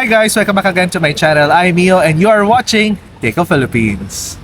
Hi guys! Welcome back again to my channel. I'm Mio and you are watching Teco Philippines.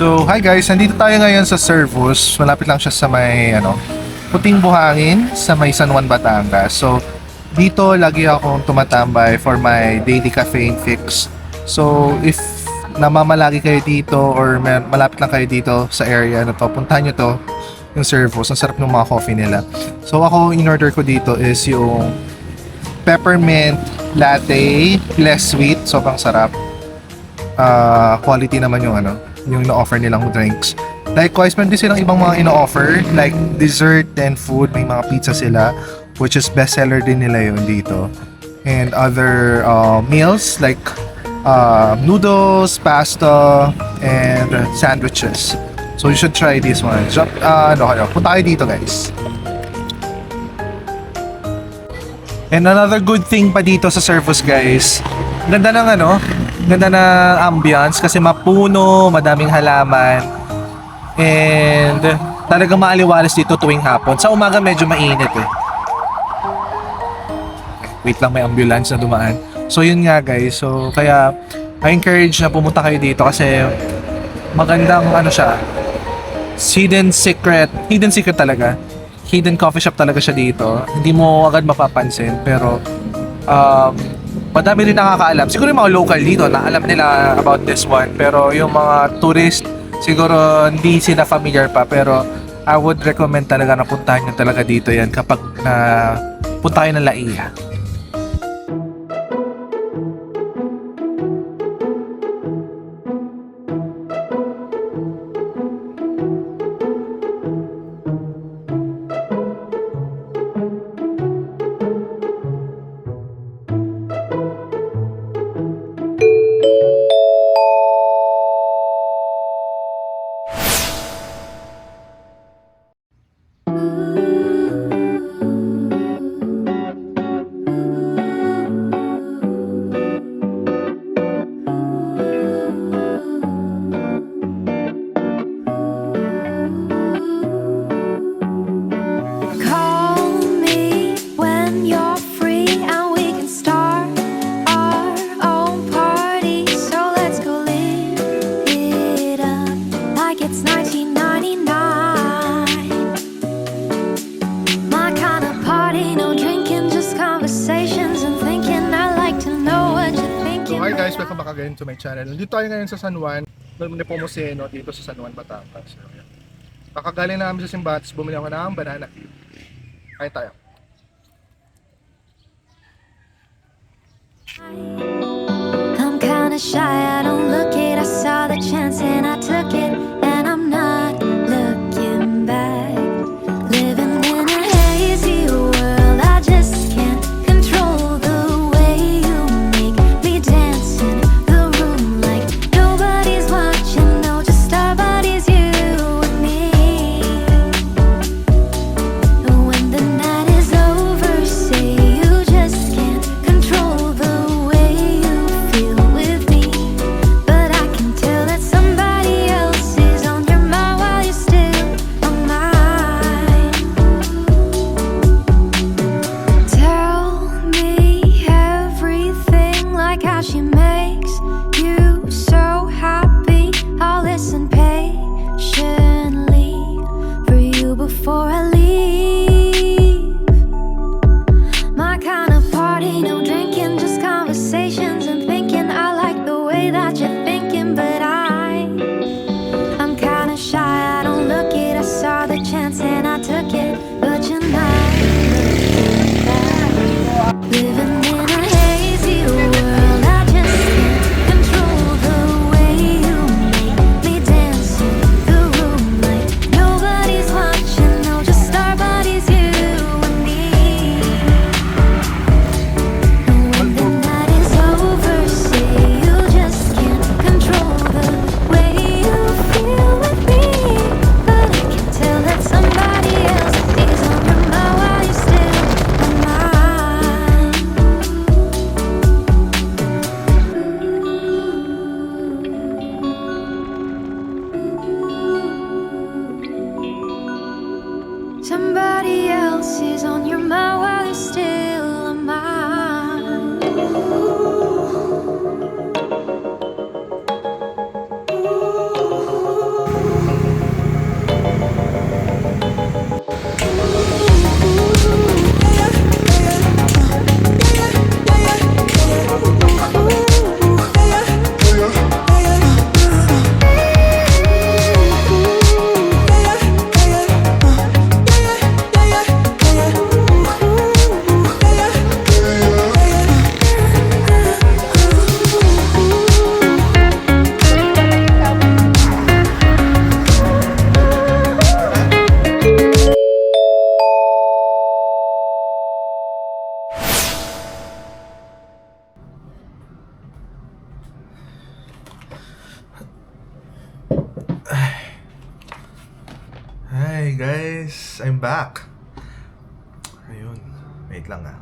So, hi guys, nandito tayo ngayon sa Servus. Malapit lang siya sa may Puting Buhangin sa may San Juan, Batangas. So, dito lagi akong tumatambay for my daily caffeine fix. So, if namamalagi kayo dito or malapit lang kayo dito sa area na to, puntahan nyo to, yung Servos. Ang sarap ng mga coffee nila. So, ako, in-order ko dito is yung peppermint latte, less sweet, sobrang sarap. Quality naman yung yung ino-offer nilang drinks. Likewise, meron din silang ibang mga ino-offer, like dessert and food. May mga pizza sila, which is bestseller din nila yun dito. And other meals like noodles, pasta, and sandwiches. So you should try this one. Punta kayo dito, guys. And another good thing pa dito sa Servos, guys, ganda ng ganda ng ambience kasi mapuno, madaming halaman, and talagang maaliwalas dito tuwing hapon. Sa umaga medyo mainit eh. Wait lang, may ambulance na dumaan. So yun nga, guys. So kaya I encourage na pumunta kayo dito kasi magandang siya. Hidden secret talaga. Hidden coffee shop talaga siya dito. Hindi mo agad mapapansin pero madami rin nakakaalam. Siguro yung mga local dito na alam nila about this one, pero yung mga tourist siguro hindi sila familiar pa, pero I would recommend talaga na puntahan nyo talaga dito yan kapag punta kayo ng Laia. Hi guys, welcome back again to my channel. Nandito tayo ngayon sa San Juan, Nepomuceno, dito sa San Juan, Batangas. Kakagaling namin sa simbahan, bumili ako ng banana cue. Kaya tayo. I'm kinda shy, I don't look it. I saw the chance and I took it, and I'm not looking back. Living in a hazy world, I just can't control the way you make me dance in the room like nobody's watching. No, just our bodies, you and me. When the night is over, say you just can't control the way you feel with me. But I can tell that somebody else is on your mind while you're still on mine. Tell me everything, like how she makes you so happy. I'll listen patiently for you before I leave. My kind of party, no drinking, just conversations and thinking. I like the way that you're thinking, but I'm kinda shy, I don't look it. I saw the chance and I took it, but you're not looking back. Living in a hazy world, I just guys, I'm back. Ayun, wait lang ah.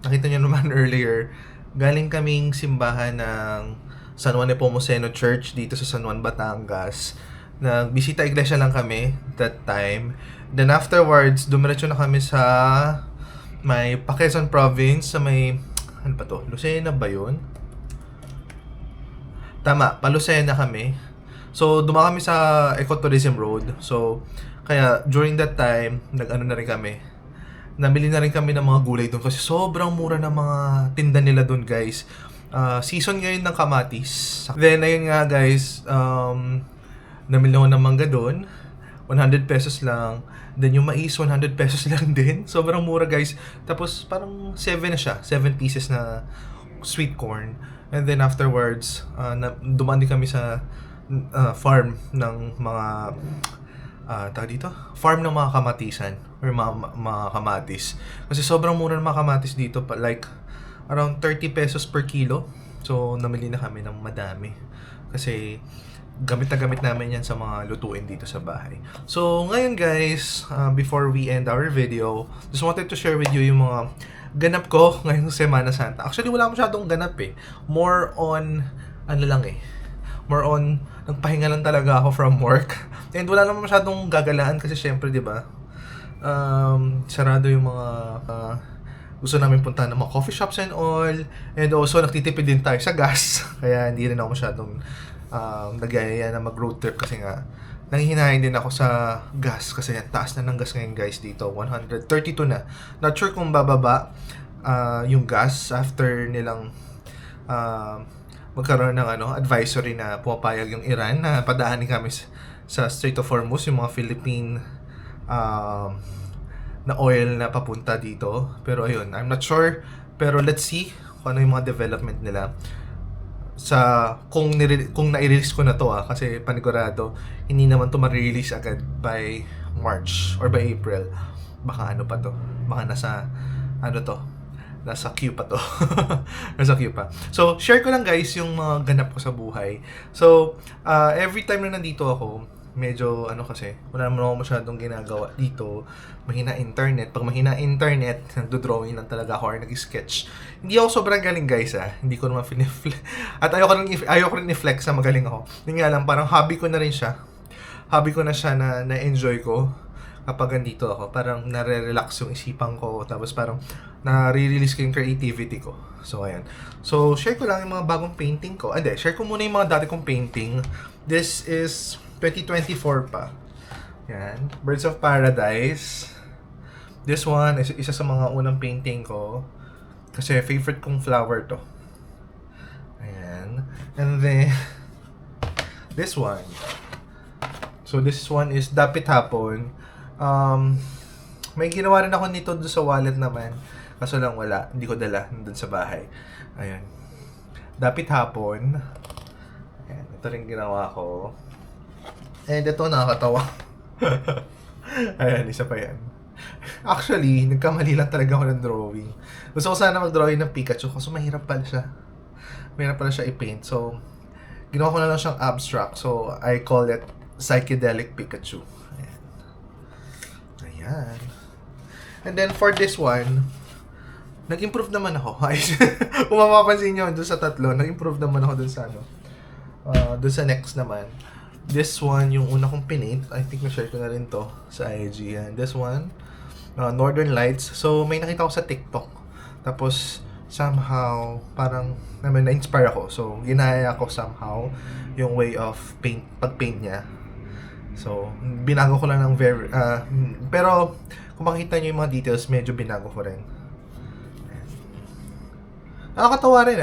Nakita nyo naman earlier, galing kaming simbahan ng San Juan Nepomuceno Church dito sa San Juan, Batangas. Nagbisita iglesia lang kami that time. Then afterwards, dumiretso na kami sa may Quezon Province, sa may, ano pa to? Lucena ba yun? Tama, pa-Lucena kami. So, dumaan kami sa Ecotourism Road. So, kaya during that time, nag-ano na rin kami. Nabili na rin kami ng mga gulay doon kasi sobrang mura ng mga tinda nila doon, guys. Season ngayon ng kamatis. Then, ayun nga, guys, namili ako ng mangga doon. 100 pesos lang. Then, yung mais, 100 pesos lang din. Sobrang mura, guys. Tapos, parang 7 na siya. 7 pieces na sweet corn. And then afterwards, dumaan din kami sa farm ng mga tawag dito? Farm ng mga kamatisan or mga kamatis. Kasi sobrang mura ng mga kamatis dito, like around 30 pesos per kilo. So namili na kami ng madami. Kasi gamit na gamit namin yan sa mga lutuin dito sa bahay. So ngayon guys, before we end our video, just wanted to share with you yung mga ganap ko ngayong Semana Santa. Actually, wala masyadong ganap eh. More on, more on, nagpahinga lang talaga ako from work. And wala naman masyadong gagalaan kasi syempre, di ba? Sarado yung mga gusto namin puntahan ng mga coffee shops and all. And also, nagtitipid din tayo sa gas. Kaya hindi rin ako masyadong nagaya na mag-road trip kasi nga nanghihinahin din ako sa gas kasi ang taas na ng gas ngayon guys dito, 132 na. Not sure kung bababa yung gas after nilang magkaroon ng advisory na pumapayag yung Iran na padaanin kami sa Strait of Hormuz, yung mga Philippine na oil na papunta dito. Pero ayun, I'm not sure. Pero let's see kung ano yung mga development nila. Kung na-release ko na to kasi panigurado hindi naman to ma-release agad by March or by April. Baka pa to, baka nasa queue pa to. Nasa queue pa. So share ko lang guys yung mga ganap ko sa buhay. So every time na nandito ako, medyo kasi wala naman ako masyadong ginagawa dito. Mahina internet. Pag mahina internet, nagdo-drawing lang talaga ako or nag-sketch. Hindi ako sobrang galing guys Hindi ko naman at ayoko rin i-flex na magaling ako. Yun nga lang, parang hobby ko na rin siya. Hobby ko na siya na na-enjoy ko kapag nandito ako. Parang nare-relax yung isipan ko. Tapos parang nare-release ko yung creativity ko. So ayan. So share ko lang yung mga bagong painting ko. Share ko muna yung mga dati kong painting. This is 2024 pa. Yan. Birds of Paradise. This one is isa sa mga unang painting ko. Kasi favorite kong flower to. Ayan. And then, this one. So, this one is Dapit Hapon. May ginawa rin ako nito doon sa wallet naman. Kaso lang wala. Hindi ko dala doon sa bahay. Ayan. Dapit Hapon. Ayan. Ito rin ginawa ko. And ito nakakatawa. Ayan, isa pa yan. Actually, nagkamali lang talaga ako ng drawing. Gusto ko sana mag-drawing ng Pikachu kasi mahirap pala siya. Mahirap pala siya i-paint. So, ginawa ko na lang siyang abstract. So, I call it Psychedelic Pikachu. Ayan. Ayan. And then, for this one, nag-improve naman ako. Kung mapapansin nyo, doon sa tatlo, nag-improve naman ako doon sa doon sa next naman. This one, yung una kong pinaint. I think na-share ko na rin to sa IG. And this one, Northern Lights. So, may nakita ko sa TikTok. Tapos, somehow, parang na-inspire ako. So, ginaya ko somehow yung way of pag-paint niya. So, binago ko lang ng pero, kung makita nyo yung mga details, medyo binago ko rin. Nakakatawa rin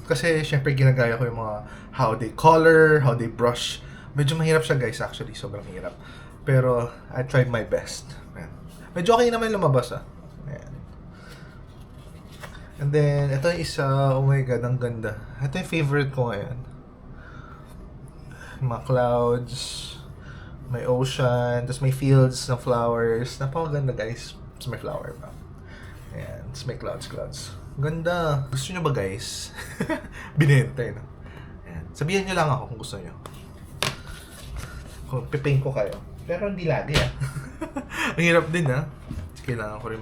kasi, syempre, ginagaya ko yung mga how they color, how they brush. Medyo mahirap siya guys, actually. Sobrang hirap. Pero, I tried my best. Ayan. Medyo okay naman lumabas Ayan. And then, ito yung isa. Oh my God, ang ganda. Ito yung favorite ko ngayon. Mga clouds. May ocean. Tapos may fields ng flowers. Napakaganda guys. Tapos may flower pa. Ayan. Tapos may clouds. Ganda. Gusto nyo ba guys? Binenta Ayan. Sabihan nyo lang ako kung gusto nyo. Pipaint ko kayo. Pero hindi lagi ah. Ang hirap din ah. Kailangan ko rin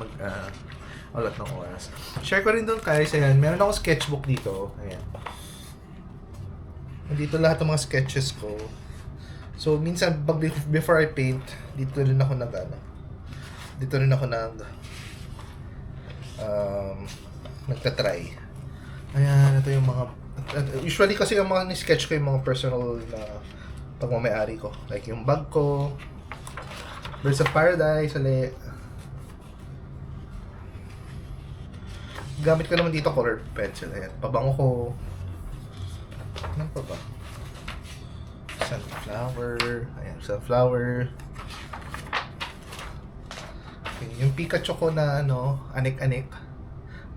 ulat ng oras. Share ko rin doon guys. Ayan, meron ako sketchbook dito. Ayan. Dito lahat ng mga sketches ko. So, minsan, before I paint, dito rin ako nagtatry. Ayan, ito yung mga, usually kasi yung mga ni-sketch ko yung mga personal na pagmamayari ko. Like yung bag ko, Birds of Paradise, gamit ko naman dito colored pencil. Ayan, pabango ko. Ano pa ba? Sunflower. Ayan, sunflower. Okay, yung Pikachu ko na anik-anik.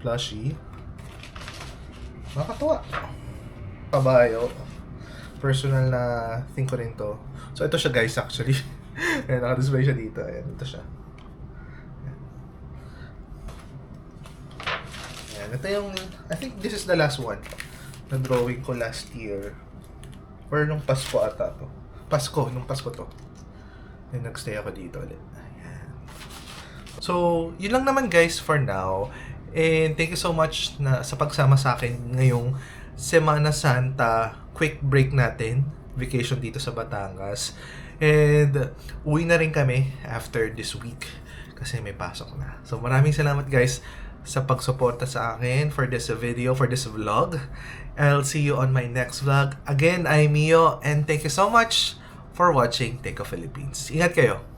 Plushie. Nakakatuwa. Kabayo. Personal na thing ko rin to. So, ito siya guys actually. Ayan, nakadisplay siya dito. Ayan, ito siya. Ayan, ito yung, I think this is the last one na drawing ko last year. Or nung Pasko ata to. Nung Pasko to. Then nagstay ako dito ulit. Ayan. So, yun lang naman guys for now. And thank you so much sa pagsama sa akin ngayong Semana Santa quick break natin. Vacation dito sa Batangas. And uwi na rin kami after this week kasi may pasok na. So maraming salamat guys sa pagsuporta sa akin for this video, for this vlog. I'll see you on my next vlog. Again, I'm Mio and thank you so much for watching Take of Philippines. Ingat kayo!